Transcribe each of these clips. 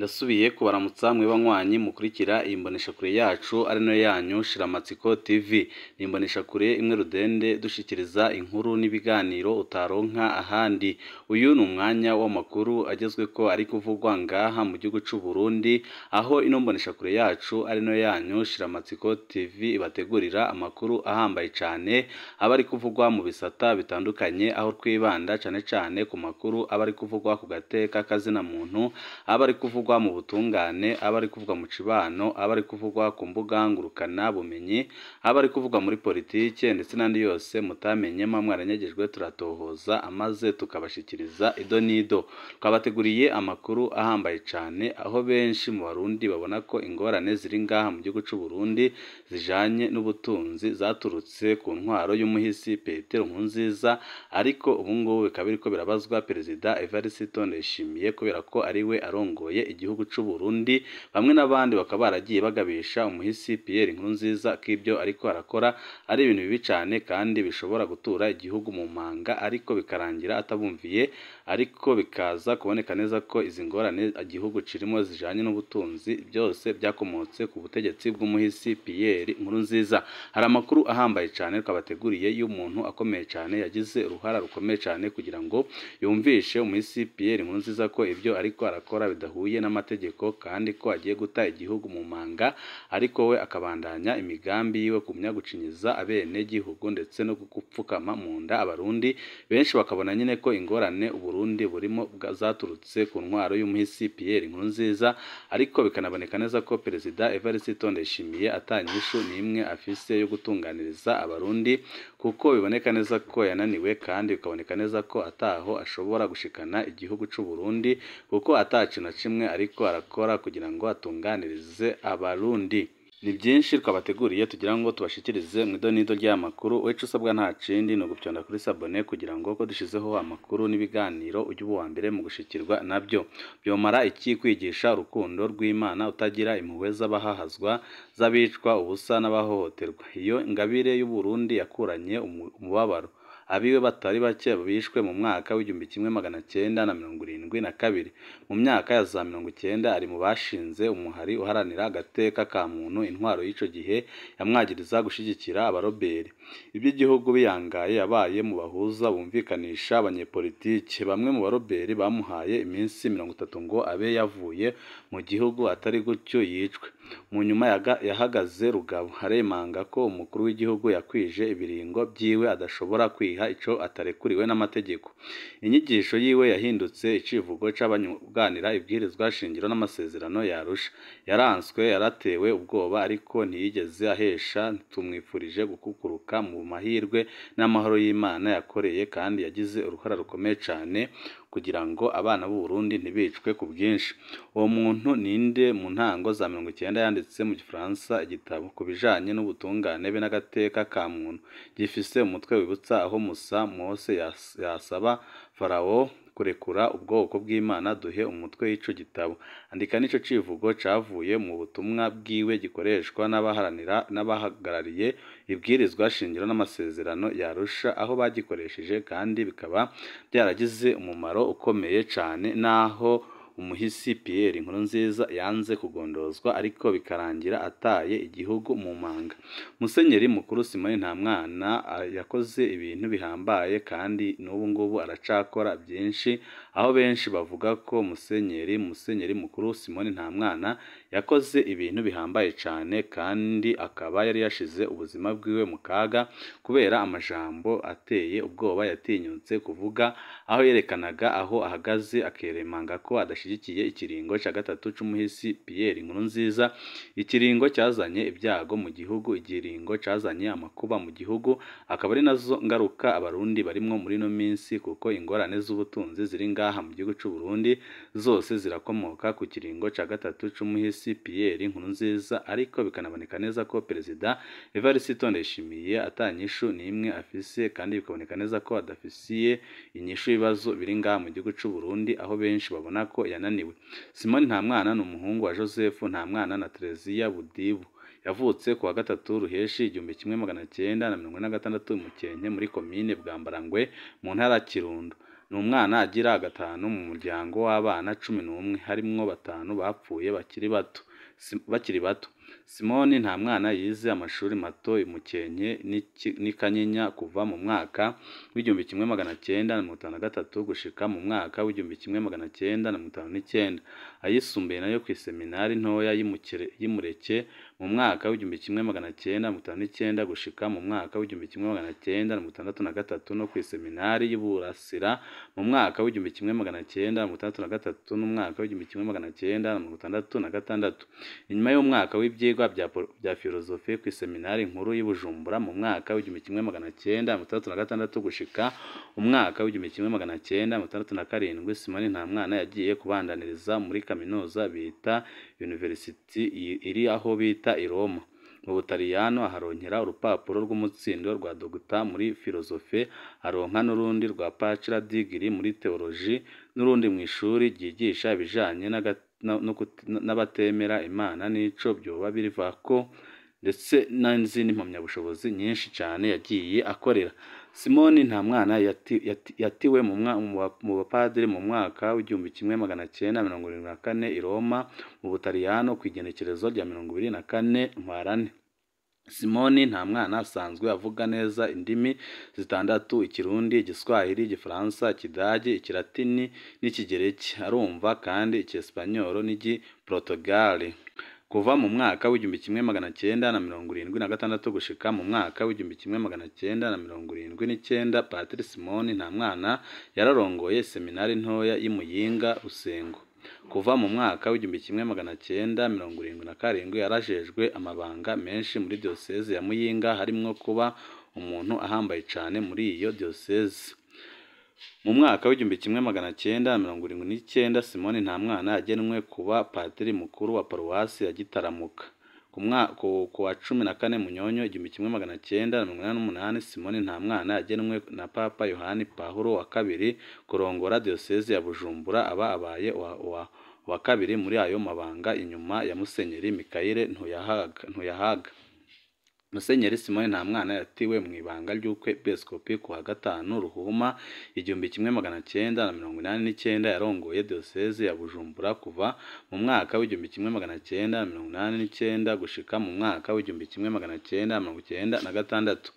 Ndasubiye kubaramutsa mwe banywanyi mukurikira imboneshakure yacu ari no yanyu Shiramatsiko TV. Ni imboneshakure imwe rudende dushikiriza inkuru n'ibiganiro utaronka ahandi. Uyu ni umwanya w'amakuru agezweko ari kuvugwa ngaha mu gihugu c'u Burundi, aho ino mboneshakure yacu ari no yanyu Shiramatsiko TV ibategurira amakuru ahambaye cane aba ari kuvugwa mu bisata bitandukanye, aho twibanda cane ku makuru aba ari kuvugwa ku gateka kazina muntu, aba ari kuvugwa mu butungane, aba ari kuvugwa mu cibano, aba ari kuvugwa ku mbuga ngurukana bumenyi, aba ari kuvugwa muri politike ndetse n'andi yose mutamenye mwaranyagejwe turatohoza amaze tukabashikiriza ido nido. Twabateguriye amakuru ahambaye cane, aho benshi mu Barundi babona ko ingorane ziri ngaha mu gihugu c'u Burundi zijanye n'ubutunzi zaturutse ku ntwaro y'umuhisi Petero Nkurunziza, ariko ubu ngubu bikaba biriko birabazwa Perezida Evariste Ndayishimiye kubera ko ari we arongoye igihugu c'u Burundi. Bamwe n'abandi bakaba baragiye bagabisha umuhisi Pierre Nkurunziza ko ibyo ariko arakora ari ibintu bibi cane kandi bishobora gutura igihugu mu manga, ariko bikarangira atabumviye, ariko bikaza kuboneka neza ko izi ngorane igihugu cirimo zijanye n'ubutunzi byose byakomotse ku butegetsi bw'umuhisi Pierre Nkurunziza. Hari amakuru ahambaye cane twabateguriye y'umuntu akomeye cane yagize uruhara rukomeye cane kugira ngo yumvishe umuhisi Pierre Nkurunziza ko ibyo ariko arakora bidahuye n'amategeko kandi ko agiye guta igihugu mu manga, ariko we akabandanya imigambi yiwe kumya gucinyiza abene gihugu ndetse no gupfukama mu nda Abarundi. Benshi bakabona nyine ko ingorane Uburundi burimo zaturutse ku ntwaro y'umuhisi Pierre Nkurunziza, ariko bikanaboneka neza ko Perezida Evariste Ndayishimiye atanyishu n'imwe afise yo gutunganiriza Abarundi, kuko biboneka neza ko yananiwe kandi bikaboneka neza ko ataho ashobora gushikana igihugu c'u Burundi, kuko atacu na kimwe ariko arakora kugira ngo atunganirize Abarundi. Ni byinshi twabateguriye tugira ngo tubashikirize mu idonido ry'amakuru. Wecu usabwa nta kindi no gupyonda kuri sabone kugira ngo ko dushizeho amakuru n'ibiganiro ujye uba mbere mu gushikirwa nabyo. Byomara iki kwigisha urukundo rw'Imana utagira impuhwe z'abahahazwa, z'abicwa ubusa n'abahohoterwa. Iyo ngabire y'u Burundi yakuranye umubabaro abiwe batari bake bishwe mu mwaka w'1972. Mu myaka ya za 90 ari mu bashinze umuhari uharanira agateka ka muntu. Intwaro y'ico gihe yamwagiriza gushigikira abaroberi. Iby'igihugu biyangaye yabaye mu bahuza bumvikanisha abanyepolitike. Bamwe mu baroberi bamuhaye iminsi 30 ngo abe yavuye mu gihugu, atari gutyo yicwe. Mu nyuma yahagaze rugabo aremanga ko umukuru w'igihugu yakwije ibiringo byiwe adashobora kwiha ico atarekuriwe n'amategeko. Inyigisho yiwe yahindutse icivugo c'abanyuganira ibwirizwa shingiro n'amasezerano yarusha. Yaranswe, yaratewe ubwoba, ariko ntiyigeze ahesha. Tumwifurije gukukuruka mu mahirwe n'amahoro y'Imana yakoreye, kandi yagize uruhara rukomeye cane kugira ngo abana b'u Burundi ntibicwe ku bwinshi. Uwo muntu ninde? Mu ntango za 90 yanditse mu Gifaransa igitabo ku bijanye n'ubutungane be n'agateka ka muntu, gifise umutwe wibutsa aho Musa Mose yasaba Farawo kurekura ubwoko bw'Imana. Duhe umutwe w'ico gitabo. Andika n'ico civugo cavuye mu butumwa bwiwe gikoreshwa n'abahagarariye ibwirizwa shingiro n'amasezerano yarusha, aho bagikoresheje kandi bikaba byaragize umumaro ukomeye cane, naho umuhisi Pierre Nkurunziza yanze kugondozwa, ariko bikarangira ataye igihugu mu manga. Musenyeri mukuru Ntamwana yakoze ibintu bihambaye kandi n'ubu ngubu aracakora byinshi, aho benshi bavuga ko Musenyeri mukuru Ntamwana yakoze ibintu bihambaye cane, kandi akaba yari yashize ubuzima bwiwe mu kaga kubera amajambo ateye ubwoba yatinyutse kuvuga, aho yerekanaga aho ahagaze akeremanga ko adashigikiye ikiringo ca gatatu c'umuhisi Pierre Nkurunziza. Ikiringo cyazanye ibyago mu gihugu, ikiringo cyazanye amakuba mu gihugu, akaba ari nazo ngaruka Abarundi barimwo muri no minsi, kuko ingorane z'ubutunzi ziri ngaha mu gihugu c'u Burundi zose zirakomoka ku kiringo ca gatatu c'umuhisi Pierre Nkurunziza. Ariko bikanaboneka neza ko Perezida Evariste Ndayishimiye atanyishu n'imwe afise, kandi bikaboneka neza ko adafisiye inyishu ibibazo biri ngaha mu gihugu c'u Burundi, aho benshi babona ko yananiwe. Ntamwana ni umuhungu wa Joseph Ntamwana na Tereziya Budibu. Yavutse ku wa 3 Ruheshi 1946 mu Mukenke muri komine Bwambarangwe mu ntara ya Kirundo. ni umwana agira gatanu mu muryango w'abana 11 harimwo 5 bapfuye bakiri bato. Simoni nta mwana yize amashuri mato imukenke n'ikanyinya kuva mu mwaka w'igihumbi kimwe magana cyenda na mirongo itanu na gatatu gushika mu mwaka w'igihumbi kimwe magana cyenda na mirongo itanu n'icyenda. Ayisumbuye nayo ku iseminari ntoya y'Imureke mu mwaka w'igihumbi kimwe magana cyenda na mirongo itanu n'icyenda gushika mu mwaka w'igihumbi kimwe magana cyenda na mirongo itandatu na gatatu no ku iseminari y'Iburasira mu mwaka w'igihumbi kimwe magana cyenda na mirongo itandatu na gatatu n'umwaka w'igihumbi kimwe magana cyenda na mirongo itandatu na gatandatu. Inyuma y'umwaka w'ibyigwa bya filozofi ku iseminari nkuru y'Ibujumbura mu mwaka w'igihumbi kimwe magana cyenda na mirongo itandatu na gatandatu gushika umwaka w'igihumbi kimwe magana cyenda na mirongo itandatu na karindwi, Simoni nta mwana yagiye kubandaniriza muri kaminuza bita University iri aho bita i Roma mu Butaliyano, aharonkera urupapuro rw'umutsindo rwa dogita muri filozofi, aronka n'urundi rwa bachelor degree muri theology n'urundi mu ishuri ryigisha ibijanye n'abatemera Imana n'ico byoba birivako, ndetse n'izindi mpamyabushobozi nyinshi cyane yagiye akorera. Simoni nta mwana yatiwe mu bapadiri mu mwaka w'igihumbi kimwe magana cyenda mirongo irindwi na kane i Roma mu Butaliyano ku igenekerezo rya 24 Ntwarante. Simoni nta mwana asanzwe avuga neza indimi zitandatu: Ikirundi, Igiswahili, Igifaransa, Ikidage, Ikilatini n'Ikigereki. Arumva kandi Icyesipanyolo n'Igiportugali. Kuva mu mwaka w'igihumbi kimwe magana cyenda na mirongo irindwi na gatandatu gushika mu mwaka w'igihumbi kimwe magana cyenda na mirongo irindwi n'icyenda, Padiri Simoni nta mwana yararongoye seminari ntoya y'Imuyinga Rusengo. Kuva mu mwaka w'igihumbi kimwe magana cyenda mirongo irindwi na karindwi yarajejwe amabanga menshi muri diocese ya Muyinga, harimwo kuba umuntu ahambaye cyane muri iyo diocese. Mu mwaka w'igihumbi kimwe magana cyenda mirongo irindwi n'icyenda, Simoni nta mwana yagenwe kuba padiri mukuru wa paruwasi ya Gitaramuka. Ku wa 14 Munyonyo igihumbi kimwe magana cyenda mirongo inani n'umunani, Simoni nta mwana yagenwe na Papa Yohani Pawulo wa kabiri kurongora diocese ya Bujumbura, aba abaye wa kabiri muri ayo mabanga inyuma ya Musenyeri Mikayire Ntuyahaga. Musenyeri Simoni nta mwana yatiwe mu ibanga ry'ubwepiskopi ku wa 5 Ruhuma igihumbi kimwe magana cyenda na mirongo inani n'icyenda, yarongoye diocese ya Bujumbura kuva mu mwaka w'igihumbi kimwe magana cyenda na mirongo inani n'icyenda gushika mu mwaka w'igihumbi kimwe magana cyenda na mirongo icyenda na gatandatu.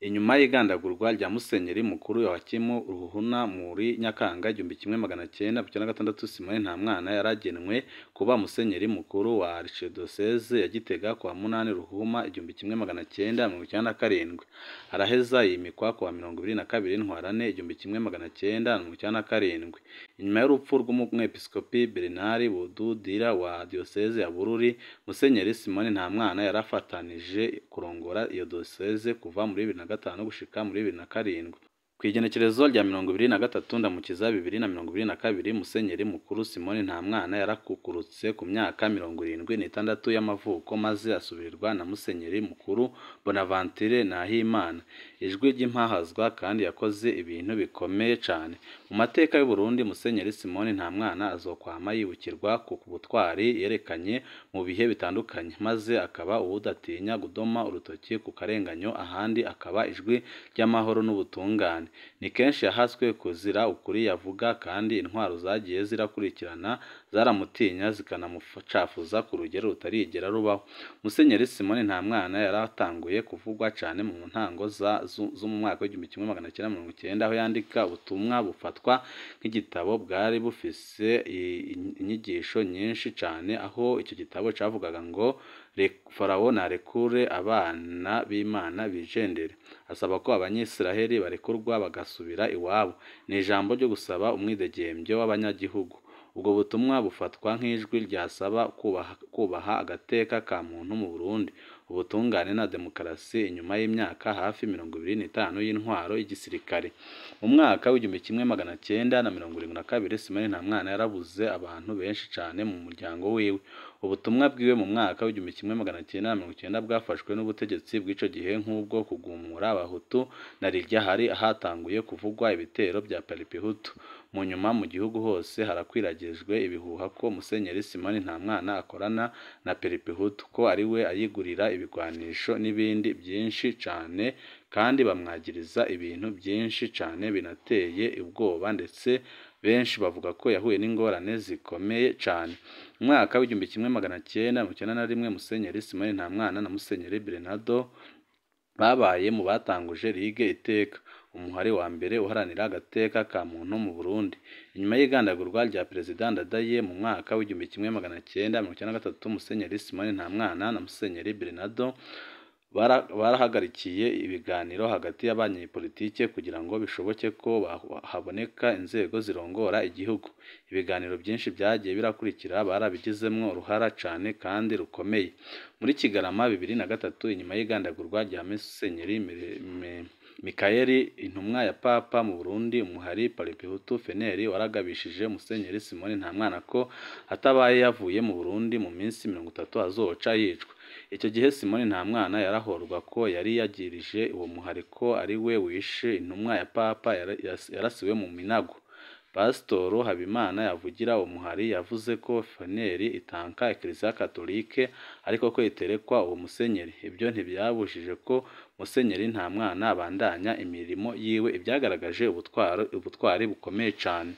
Inyuma y'igandagurwa rya Musenyeri mukuru Yohakimu Ruhuna muri Nyakanga igihumbi kimwe magana cyenda na mirongo icyenda na gatandatu, Simoni nta mwana yaragenwe kuba Musenyeri mukuru wa Archdiocese ya Gitega ku wa 8 Ruhuma igihumbi kimwe magana cyenda na mirongo icyenda na karindwi. Araheza yimikwa ku wa 22 Ntwarante igihumbi kimwe magana cyenda na mirongo icyenda na karindwi. Inyuma y'urupfu rw'umwepiskopi Bernard Bududira wa diocese ya Bururi, Musenyeri Simoni nta mwana yarafatanije kurongora iyo diocese kuva muri 2005 gushika muri 2007. Ku igenekerezo rya 23 Ndamukiza 2022, Musenyeri mukuru Simoni nta mwana yarakukurutse ku myaka 76 y'amavuko, maze asubirirwa na Musenyeri mukuru Bonaventure Nahimana. Ijwi ry'impahazwa kandi yakoze ibintu bikomeye cyane mu mateka y'u Burundi. Musenyeri Simoni nta mwana azokwama yibukirwa ku butwari yerekanye mu bihe bitandukanye, maze akaba uwudatinya gudoma urutoki ku karenganyo, ahandi akaba ijwi ry'amahoro n'ubutungane. Ni kenshi yahaswe kuzira ukuri yavuga, kandi intwaro zagiye zirakurikirana zaramutinya zikanamucafuza ku rugero rutarigera rubaho. Musenyeri Simoni nta mwana yaratanguye kuvugwa cyane mu ntango zo mu mwaka w'igihumbi kimwe magana cyenda mirongo icyenda, aho yandika ubutumwa bufatwa nk'igitabo bwari bufise inyigisho nyinshi cyane, aho icyo gitabo cyavugaga ngo Farawo narekure abana b'Imana bijendere, asaba ko abanyisiraheli barekurwa bagasubira iwabo. Ni ijambo ryo gusaba umwidegembyo w'abanyagihugu. Ubwo butumwa bufatwa nk'ijwi ryasaba kubaha agateka ka muntu mu Burundi, ubutungane na demokarasi inyuma y'imyaka hafi 25 y'intwaro y'igisirikare. Mu mwaka w'igihumbi kimwe magana cyenda na mirongo irindwi na kabiri, Simoni nta mwana yarabuze abantu benshi cyane mu muryango wiwe. ubutumwa bwiwe mu mwaka w'1990 bwafashwe n'ubutegetsi bw'ico gihe nk'ubwo kugumura abahutu na rirya hari hatanguye kuvugwa ibitero bya Paripehutu. Mu nyuma mu gihugu hose harakwiragijwe ibihuha ko Musenyeri Simoni Ntamwana akorana na Paripehutu, ko ari we ayigurira ibigwanisho n'ibindi byinshi cane, kandi bamwagiriza ibintu byinshi cane binateye ubwoba, ndetse benshi bavuga ko yahuye n'ingorane zikomeye cane. Mu mwaka w'1991 Musenyeri Simoni Ntamwana na Musenyeri Bernardo babaye mu batanguje Ligue Iteka, umuhari wa mbere uharanira agateka ka muntu mu Burundi. Inyuma y'igandagurwa rya Perezida Ndadaye mu mwaka w'1993 Musenyeri Simoni Ntamwana na Musenyeri Bernardo barahagarikiye ibiganiro hagati y'abanyepolitike kugira ngo bishoboke ko haboneka inzego zirongora igihugu. Ibiganiro byinshi byagiye birakurikira barabigizemwo uruhara cane kandi rukomeye. Muri Kigarama 2003 inyuma y'igandagurwa rya Musenyeri Mikayeli intumwa ya Papa mu Burundi, umuhari Paripehutu Feneri waragabishije Musenyeri Simoni Ntamwana ko atabaye yavuye mu Burundi mu minsi 30 azoca yicwa. Icyo gihe Simoni Ntamwana yarahorwa ko yari yagirije uwo muhari ko ari we wishe intumwa ya Papa yarasiwe mu Minago. Pasitoro Habimana yavugira uwo muhari yavuze ko Feneri itanka Eklezia Katolike ariko ko iterekwa uwo musenyeri. Ibyo ntibyabujije ko Musenyeri Ntamwana abandanya imirimo yiwe, ibyagaragaje ubutwari bukomeye cane.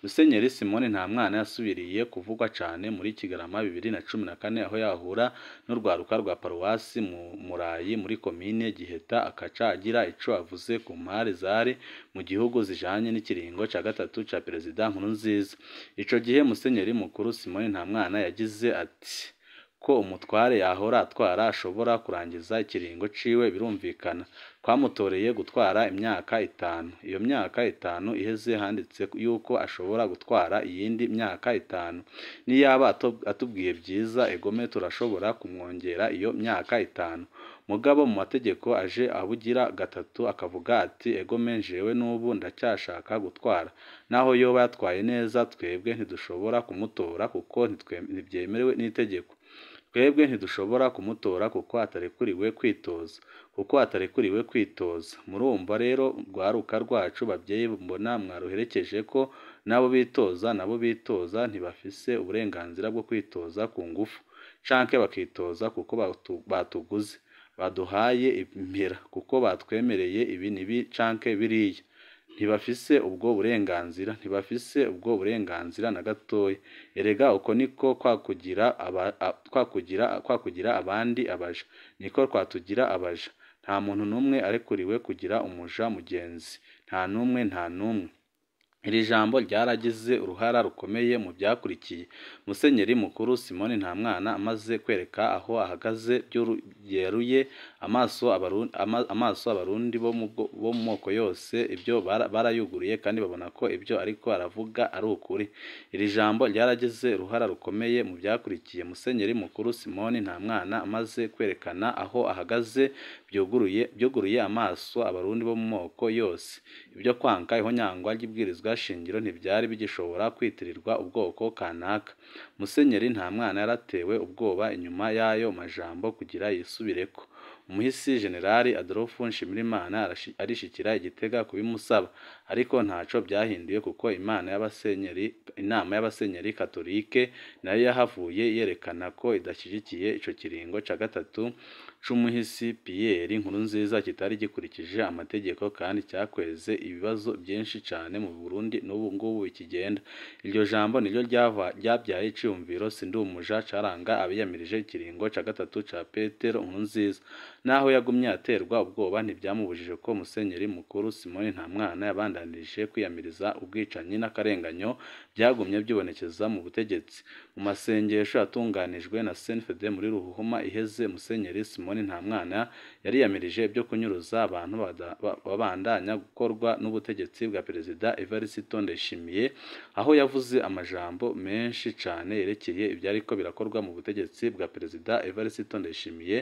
Musenyeri Simoni Ntamwana yasubiriye kuvugwa cane muri Kigarama 2014 aho yahura n'urwaruka rwa paruwasi mu Murayi muri komine Giheta, akaca agira ico avuze ku mpari zari mu gihugu zijanye n'ikiringo ca gatatu ca Perezida Nkurunziza. Ico gihe Musenyeri mukuru Simoni Ntamwana yagize ati ko umutware yahora atwara ashobora kurangiza ikiringo ciwe birumvikana. Twamutoreye gutwara imyaka 5. Iyo myaka 5 iheze handitse yuko ashobora gutwara iyindi myaka 5. Niyaba atubwiye byiza egome turashobora kumwongera iyo myaka 5. Mugabo mu mategeko aje abugira gatatu akavuga ati egome njewe n'ubu ndacyashaka gutwara. Naho yoba yatwaye neza twebwe ntidushobora kumutora kuko ntibyemerewe n'itegeko. Twebwe ntidushobora kumutora kuko atarekuriwe kwitoza. Murumva rero rwaruka rwacu babyeyi mbona mwaruherekeje ko nabo bitoza ntibafise uburenganzira bwo kwitoza ku ngufu, canke bakitoza kuko batuguze, baduhaye impera kuko batwemereye ibi nibi canke biriya. Ntibafise ubwo burenganzira na gatoya. Erega uko niko kwakugira abandi abaja, niko twatugira abaja. Nta muntu numwe arekuriwe kugira umuja mugenzi, nta numwe. Iri jambo ryaragize uruhara rukomeye mu byakurikiye. Musenyeri mukuru Simoni Ntamwana amaze kwereka aho ahagaze yeruye amaso abarundi bo mu moko yose, ibyo barayuguriye kandi babona ko ibyo ariko aravuga ari ukuri. Iri jambo ryaragize uruhara rukomeye mu byakurikiye. Musenyeri mukuru Simoni Ntamwana amaze kwerekana aho ahagaze byuguruye amaso abarundi bo mu moko yose. Ibyo kwanka ihonyangwa ry'ibwirizwa shingiro ntibyari bigishobora kwitirirwa ubwoko kanaka. Musenyeri Ntamwana yaratewe ubwoba inyuma y'ayo majambo kugira yisubireko. Umuhisi Generali Adolphe Nshimirimana arishikira Igitega kubimusaba, ariko ntaco byahinduye kuko inama y'abasenyeri Katolike nayo yahavuye yerekana ko idashyigikiye ico kiringo ca gatatu c'umuhisi Pierre Nkurunziza kitari gikurikije amategeko kandi cyakweze ibibazo byinshi cane mu Burundi n'ubu ngubu ikigenda. Iryo jambo niryo ryabyaye iciyumviro sindumuja caranga abiyamirije ikiringo ca gatatu ca Petero Nkurunziza. Naho yagumye aterwa ubwoba ntibyamubujije ko Musenyeri mukuru Simoni Ntamwana yabandanije kwiyamiriza ubwicanyi n'akarenganyo byagumye byibonekeza mu butegetsi. Mu masengesho yatunganijwe na CNFD muri Ruhuhuma iheze, Musenyeri Simoni Ntamwana yariyamirije byo kunyuruza abantu babandanya gukorwa n'ubutegetsi bwa Perezida Evariste Ndayishimiye, aho yavuze amajambo menshi cyane yerekeye ibyariko birakorwa mu butegetsi bwa Perezida Evariste Ndayishimiye,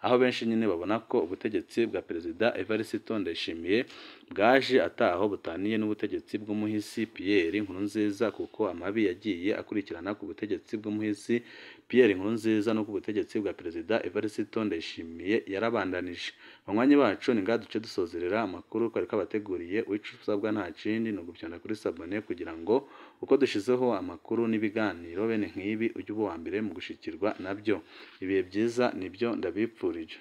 aho benshi nyine babona ko ubutegetsi bwa Perezida Evariste Ndayishimiye bwaje ataho butaniye n'ubutegetsi bw'umuhisi Pierre Nkurunziza, kuko amabi yagiye akurikirana ku butegetsi bw'umuhisi Pierre Nkurunziza no ku butegetsi bwa Perezida Evariste Ndayishimiye yarabandanije. Banywanyi bacu ni ngaha duce dusozerera amakuru twari kabateguriye. Wica usabwa nta kindi ni ugupyana kuri sabone kugira ngo uko dushizeho amakuru n'ibiganiro bene nk'ibi ujye uba uwa mbere mu gushikirwa nabyo. Ibihe byiza nibyo ndabipfurije.